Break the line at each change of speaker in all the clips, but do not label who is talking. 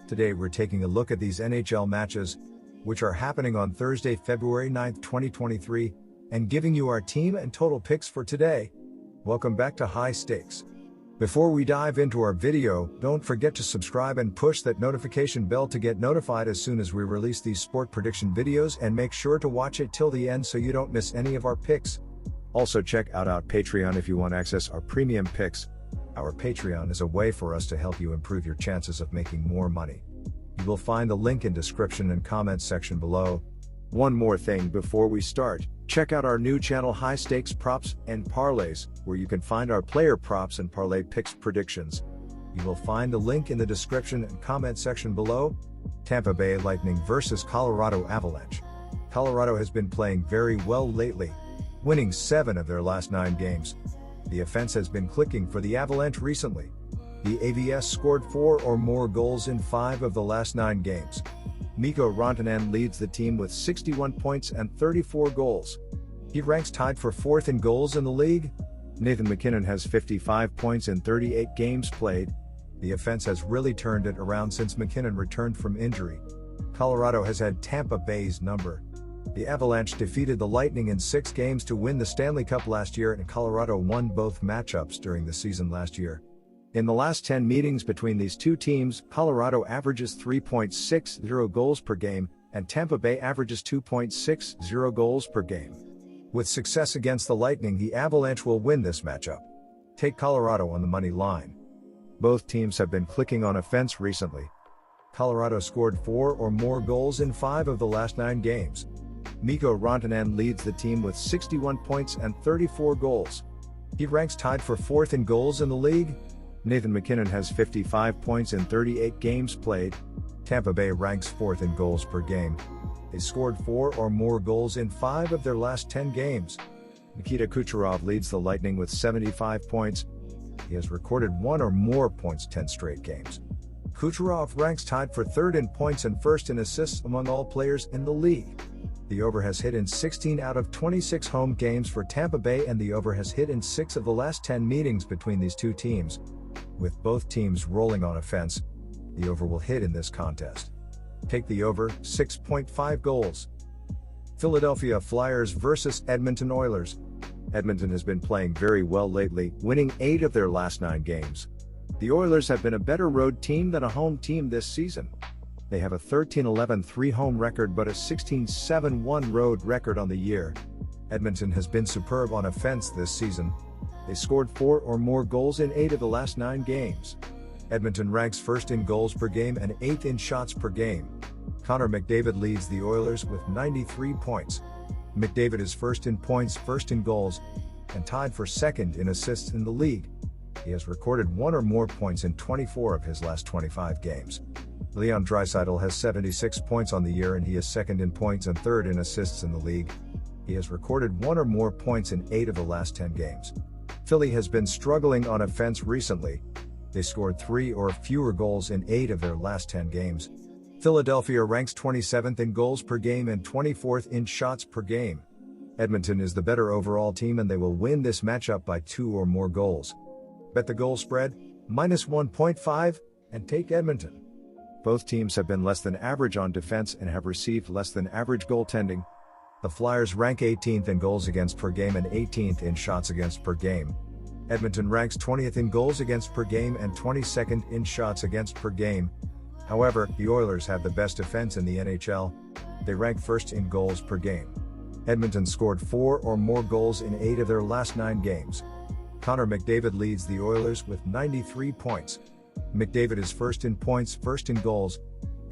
Today we're taking a look at these NHL matches, which are happening on Thursday, February 9th, 2023, and giving you our team and total picks for today. Welcome back to High Stakes. Before we dive into our video, don't forget to subscribe and push that notification bell to get notified as soon as we release these sport prediction videos, and make sure to watch it till the end so you don't miss any of our picks. Also check out our Patreon if you want to access our premium picks. Our Patreon is a way for us to help you improve your chances of making more money. You will find the link in description and comments section below. One more thing before we start, check out our new channel High Stakes Props and Parlays, where you can find our player props and parlay picks predictions. You will find the link in the description and comment section below. Tampa Bay Lightning versus Colorado Avalanche. Colorado has been playing very well lately, winning 7 of their last 9 games. The offense has been clicking for the Avalanche recently. The AVS scored 4 or more goals in 5 of the last 9 games. Mikko Rantanen leads the team with 61 points and 34 goals. He ranks tied for 4th in goals in the league. Nathan MacKinnon has 55 points in 38 games played. The offense has really turned it around since MacKinnon returned from injury. Colorado has had Tampa Bay's number. The Avalanche defeated the Lightning in 6 games to win the Stanley Cup last year, and Colorado won both matchups during the season last year. In the last 10 meetings between these two teams, Colorado averages 3.60 goals per game, and Tampa Bay averages 2.60 goals per game. With success against the Lightning, the Avalanche will win this matchup. Take Colorado on the money line. Both teams have been clicking on offense recently. Colorado scored 4 or more goals in 5 of the last 9 games. Mikko Rantanen leads the team with 61 points and 34 goals. He ranks tied for 4th in goals in the league. Nathan MacKinnon has 55 points in 38 games played. Tampa Bay ranks 4th in goals per game. They scored 4 or more goals in 5 of their last 10 games. Nikita Kucherov leads the Lightning with 75 points. He has recorded 1 or more points 10 straight games. Kucherov ranks tied for 3rd in points and 1st in assists among all players in the league. The over has hit in 16 out of 26 home games for Tampa Bay, and the over has hit in 6 of the last 10 meetings between these two teams. With both teams rolling on offense, the over will hit in this contest. Take the over, 6.5 goals. Philadelphia Flyers versus Edmonton Oilers. Edmonton has been playing very well lately, winning 8 of their last 9 games. The Oilers have been a better road team than a home team this season. They have a 13-11-3 home record but a 16-7-1 road record on the year. Edmonton has been superb on offense this season. They scored 4 or more goals in 8 of the last 9 games. Edmonton ranks 1st in goals per game and 8th in shots per game. Connor McDavid leads the Oilers with 93 points. McDavid is 1st in points, 1st in goals, and tied for 2nd in assists in the league. He has recorded 1 or more points in 24 of his last 25 games. Leon Draisaitl has 76 points on the year, and he is 2nd in points and 3rd in assists in the league. He has recorded 1 or more points in 8 of the last 10 games. Philly has been struggling on offense recently. They scored 3 or fewer goals in 8 of their last 10 games. Philadelphia ranks 27th in goals per game and 24th in shots per game. Edmonton is the better overall team, and they will win this matchup by 2 or more goals. Bet the goal spread, -1.5, and take Edmonton. Both teams have been less than average on defense and have received less than average goaltending. The Flyers rank 18th in goals against per game and 18th in shots against per game. Edmonton ranks 20th in goals against per game and 22nd in shots against per game. However, the Oilers have the best defense in the NHL. They rank 1st in goals per game. Edmonton scored 4 or more goals in 8 of their last 9 games. Connor McDavid leads the Oilers with 93 points. McDavid is 1st in points, 1st in goals,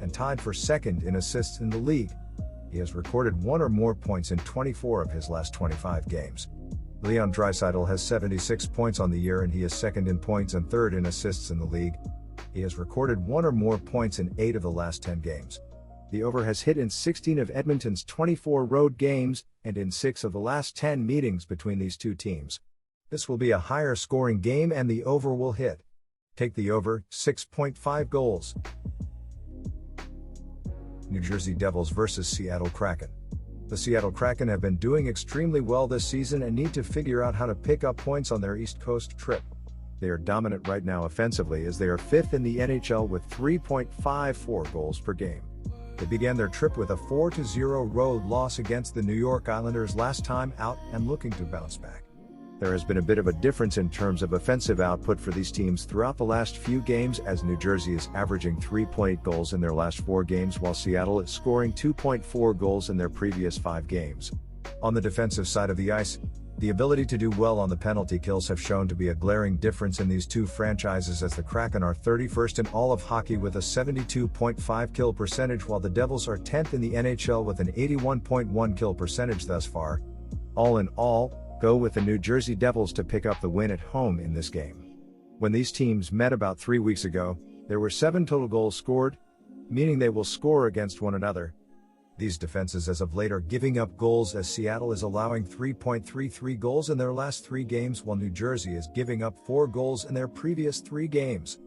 and tied for 2nd in assists in the league. He has recorded 1 or more points in 24 of his last 25 games. Leon Draisaitl has 76 points on the year, and he is 2nd in points and 3rd in assists in the league. He has recorded 1 or more points in 8 of the last 10 games. The over has hit in 16 of Edmonton's 24 road games, and in 6 of the last 10 meetings between these two teams. This will be a higher scoring game, and the over will hit. Take the over, 6.5 goals. New Jersey Devils versus Seattle Kraken. The Seattle Kraken have been doing extremely well this season and need to figure out how to pick up points on their East Coast trip. They are dominant right now offensively as they are 5th in the NHL with 3.54 goals per game. They began their trip with a 4-0 road loss against the New York Islanders last time out and looking to bounce back. There has been a bit of a difference in terms of offensive output for these teams throughout the last few games, as New Jersey is averaging 3.8 goals in their last 4 games while Seattle is scoring 2.4 goals in their previous 5 games. On the defensive side of the ice, the ability to do well on the penalty kills have shown to be a glaring difference in these two franchises, as the Kraken are 31st in all of hockey with a 72.5 kill percentage while the Devils are 10th in the NHL with an 81.1 kill percentage thus far. All in all, go with the New Jersey Devils to pick up the win at home in this game. When these teams met about 3 weeks ago, there were 7 total goals scored, meaning they will score against one another. These defenses as of late are giving up goals, as Seattle is allowing 3.33 goals in their last 3 games while New Jersey is giving up 4 goals in their previous 3 games.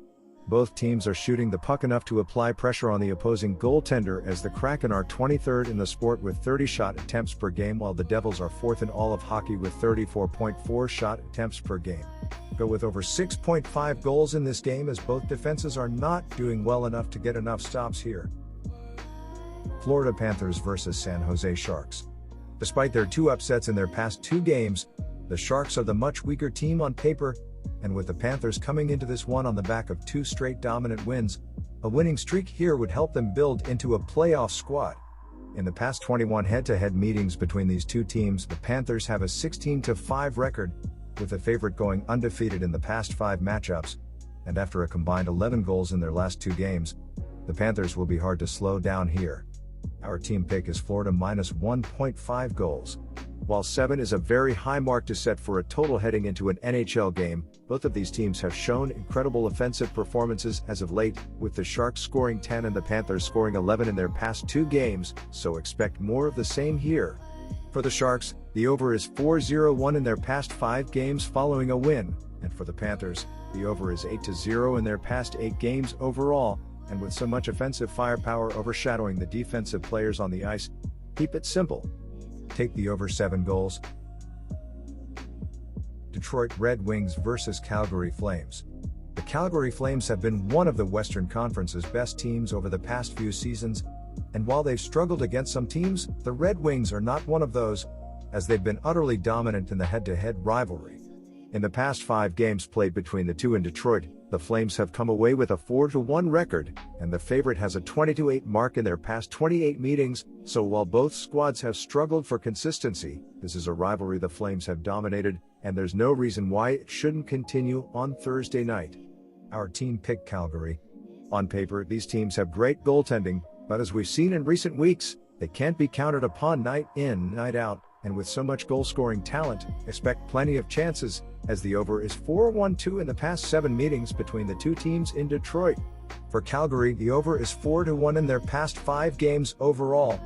Both teams are shooting the puck enough to apply pressure on the opposing goaltender, as the Kraken are 23rd in the sport with 30 shot attempts per game while the Devils are 4th in all of hockey with 34.4 shot attempts per game. Go with over 6.5 goals in this game, as both defenses are not doing well enough to get enough stops here. Florida Panthers versus San Jose Sharks. Despite their 2 upsets in their past 2 games, the Sharks are the much weaker team on paper, and with the Panthers coming into this one on the back of 2 straight dominant wins, a winning streak here would help them build into a playoff squad. In the past 21 head-to-head meetings between these two teams, the Panthers have a 16-5 record, with the favorite going undefeated in the past 5 matchups, and after a combined 11 goals in their last 2 games, the Panthers will be hard to slow down here. Our team pick is Florida minus 1.5 goals. While 7 is a very high mark to set for a total heading into an NHL game, both of these teams have shown incredible offensive performances as of late, with the Sharks scoring 10 and the Panthers scoring 11 in their past 2 games, so expect more of the same here. For the Sharks, the over is 4-0-1 in their past 5 games following a win, and for the Panthers, the over is 8-0 in their past 8 games overall, and with so much offensive firepower overshadowing the defensive players on the ice, keep it simple. Take the over 7 goals. Detroit Red Wings versus Calgary Flames. The Calgary Flames have been one of the Western Conference's best teams over the past few seasons, and while they've struggled against some teams, the Red Wings are not one of those, as they've been utterly dominant in the head-to-head rivalry. In the past 5 games played between the two in Detroit, the Flames have come away with a 4-1 record, and the favorite has a 20-8 mark in their past 28 meetings, so while both squads have struggled for consistency, this is a rivalry the Flames have dominated, and there's no reason why it shouldn't continue on Thursday night. Our team picked Calgary. On paper, these teams have great goaltending, but as we've seen in recent weeks, they can't be counted upon night in, night out, and with so much goal-scoring talent, expect plenty of chances, as the over is 4-1-2 in the past 7 meetings between the two teams in Detroit. For Calgary, the over is 4-1 in their past 5 games overall,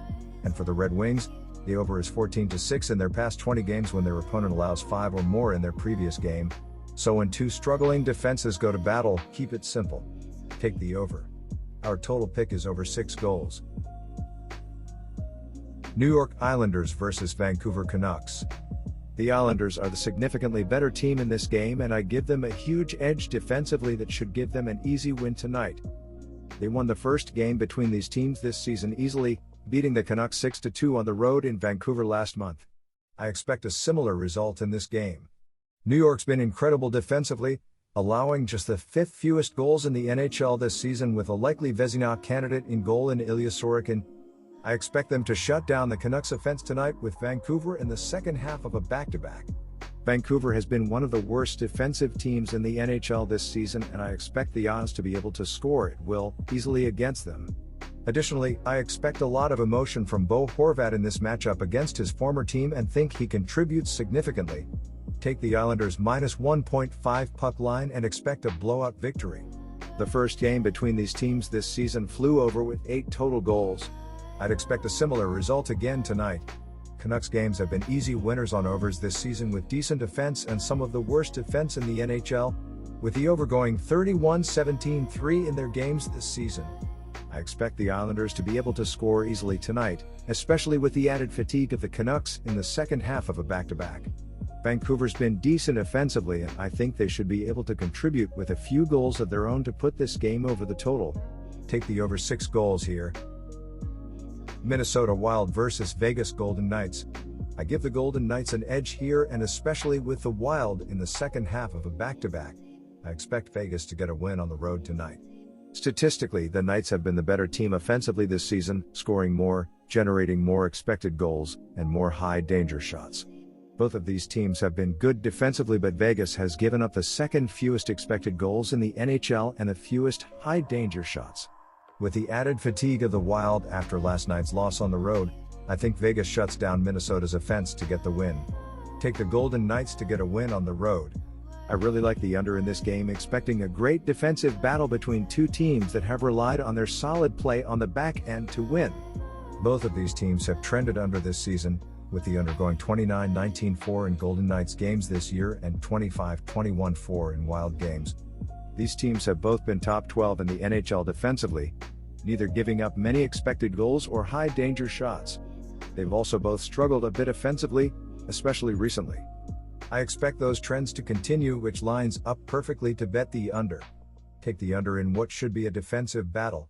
and for the Red Wings, the over is 14-6 in their past 20 games when their opponent allows 5 or more in their previous game. So when 2 struggling defenses go to battle, keep it simple. Take the over. Our total pick is over 6 goals. New York Islanders versus Vancouver Canucks. The Islanders are the significantly better team in this game, and I give them a huge edge defensively that should give them an easy win tonight. They won the first game between these teams this season easily, beating the Canucks 6-2 on the road in Vancouver last month. I expect a similar result in this game. New York's been incredible defensively, allowing just the 5th fewest goals in the NHL this season, with a likely Vezina candidate in goal in Ilya Sorokin. I expect them to shut down the Canucks' offense tonight, with Vancouver in the second half of a back-to-back. Vancouver has been one of the worst defensive teams in the NHL this season, and I expect the odds to be able to score at will easily against them. Additionally, I expect a lot of emotion from Bo Horvat in this matchup against his former team and think he contributes significantly. Take the Islanders minus 1.5 puck line and expect a blowout victory. The first game between these teams this season flew over with 8 total goals. I'd expect a similar result again tonight. Canucks games have been easy winners on overs this season, with decent defense and some of the worst defense in the NHL, with the over going 31-17-3 in their games this season. I expect the Islanders to be able to score easily tonight, especially with the added fatigue of the Canucks in the second half of a back-to-back. Vancouver's been decent offensively, and I think they should be able to contribute with a few goals of their own to put this game over the total. Take the over 6 goals here. Minnesota Wild versus Vegas Golden Knights. I give the Golden Knights an edge here, and especially with the Wild in the second half of a back-to-back. I expect Vegas to get a win on the road tonight. Statistically, the Knights have been the better team offensively this season, scoring more, generating more expected goals, and more high-danger shots. Both of these teams have been good defensively, but Vegas has given up the second fewest expected goals in the NHL and the fewest high-danger shots. With the added fatigue of the Wild after last night's loss on the road, I think Vegas shuts down Minnesota's offense to get the win. Take the Golden Knights to get a win on the road. I really like the under in this game, expecting a great defensive battle between two teams that have relied on their solid play on the back end to win. Both of these teams have trended under this season, with the under going 29-19-4 in Golden Knights games this year and 25-21-4 in Wild games. These teams have both been top 12 in the NHL defensively, neither giving up many expected goals or high-danger shots. They've also both struggled a bit offensively, especially recently. I expect those trends to continue, which lines up perfectly to bet the under. Take the under in what should be a defensive battle.